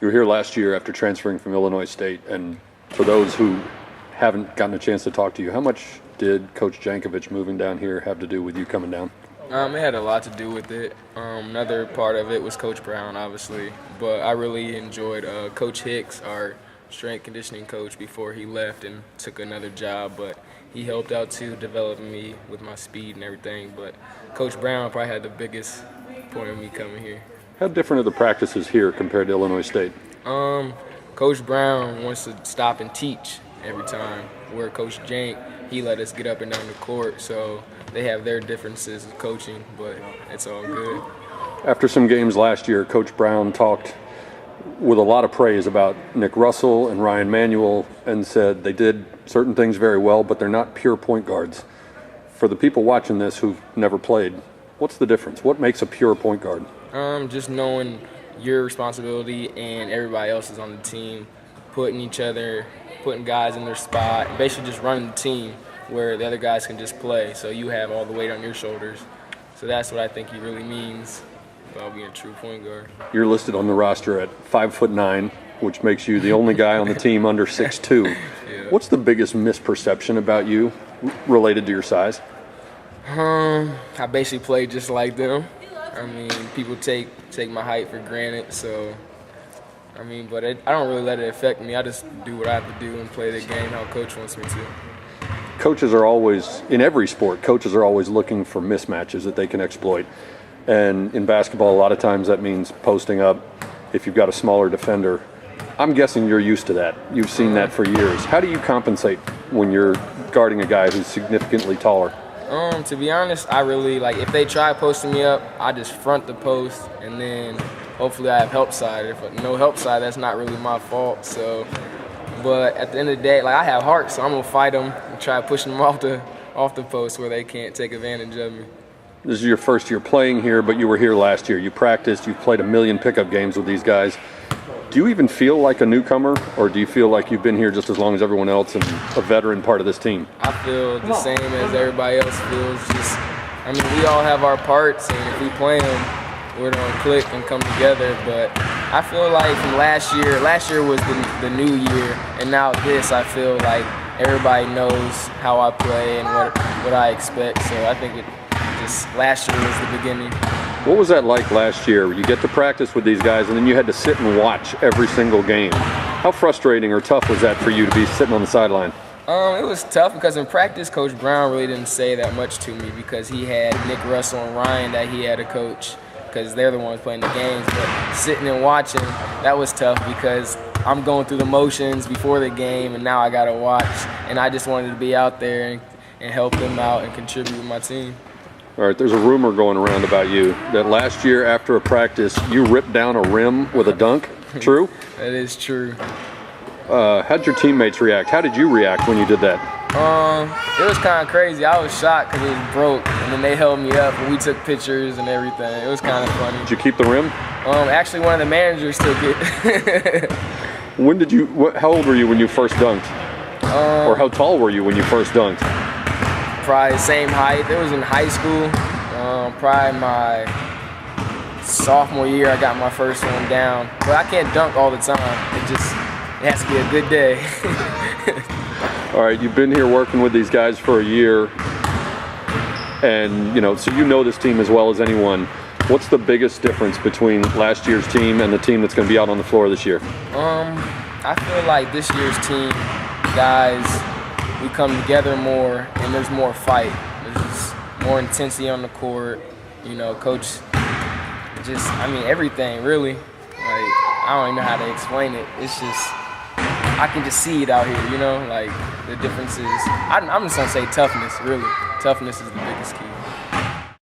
You were here last year after transferring from Illinois State, and for those who haven't gotten a chance to talk to you, how much did Coach Jankovic moving down here have to do with you coming down? It had a lot to do with it. Another part of it was Coach Brown, obviously, but I really enjoyed Coach Hicks, our strength conditioning coach, before he left and took another job, but he helped out too, developing me with my speed and everything. But Coach Brown probably had the biggest point of me coming here. How different are the practices here compared to Illinois State? Coach Brown wants to stop and teach every time, where Coach Jank, he let us get up and down the court, so they have their differences of coaching, but it's all good. After some games last year, Coach Brown talked with a lot of praise about Nick Russell and Ryan Manuel and said they did certain things very well, but they're not pure point guards. For the people watching this who've never played, what's the difference? What makes a pure point guard? Just knowing your responsibility and everybody else is on the team, putting guys in their spot, basically just running the team where the other guys can just play, so you have all the weight on your shoulders. So that's what I think he really means about being a true point guard. You're listed on the roster at 5'9", which makes you the only guy on the team under 6'2". Yeah. What's the biggest misperception about you related to your size? I basically play just like them. I mean, people take my height for granted, so but I don't really let it affect me. I just do what I have to do and play the game how Coach wants me to. Coaches are always, in every sport, coaches are always looking for mismatches that they can exploit. And in basketball, a lot of times that means posting up if you've got a smaller defender. I'm guessing you're used to that. You've seen that for years. How do you compensate when you're guarding a guy who's significantly taller? To be honest, I really, if they try posting me up, I just front the post, and then hopefully I have help side. If no help side, that's not really my fault. So, but at the end of the day, I have heart, so I'm gonna fight them and try pushing them off the post where they can't take advantage of me. This is your first year playing here, but you were here last year. You practiced, you've played 1 million pickup games with these guys. Do you even feel like a newcomer, or do you feel like you've been here just as long as everyone else and a veteran part of this team? I feel the same as everybody else feels. We all have our parts, and if we play them, we're going to click and come together. But I feel like from last year was the new year, and now this, I feel like everybody knows how I play and what I expect. So I think last year was the beginning. What was that like last year? You get to practice with these guys, and then you had to sit and watch every single game. How frustrating or tough was that for you to be sitting on the sideline? It was tough because in practice, Coach Brown really didn't say that much to me because he had Nick Russell and Ryan that he had to coach because they're the ones playing the games. But sitting and watching, that was tough because I'm going through the motions before the game, and now I got to watch. And I just wanted to be out there and help them out and contribute with my team. All right, there's a rumor going around about you that last year after a practice, you ripped down a rim with a dunk. True? That is true. How'd your teammates react? How did you react when you did that? It was kind of crazy. I was shocked because it was broke, and then they held me up, and we took pictures and everything. It was kind of funny. Did you keep the rim? Actually, one of the managers took it. How old were you when you first dunked? Or how tall were you when you first dunked? Probably the same height. It was in high school. Probably my sophomore year, I got my first one down. But I can't dunk all the time. It has to be a good day. All right, you've been here working with these guys for a year, and so you know this team as well as anyone. What's the biggest difference between last year's team and the team that's going to be out on the floor this year? I feel like this year's team, guys, we come together more, and there's more fight. There's just more intensity on the court. Coach, everything really. I don't even know how to explain it. It's just, I can just see it out here, the differences. I'm just gonna say toughness, really. Toughness is the biggest key.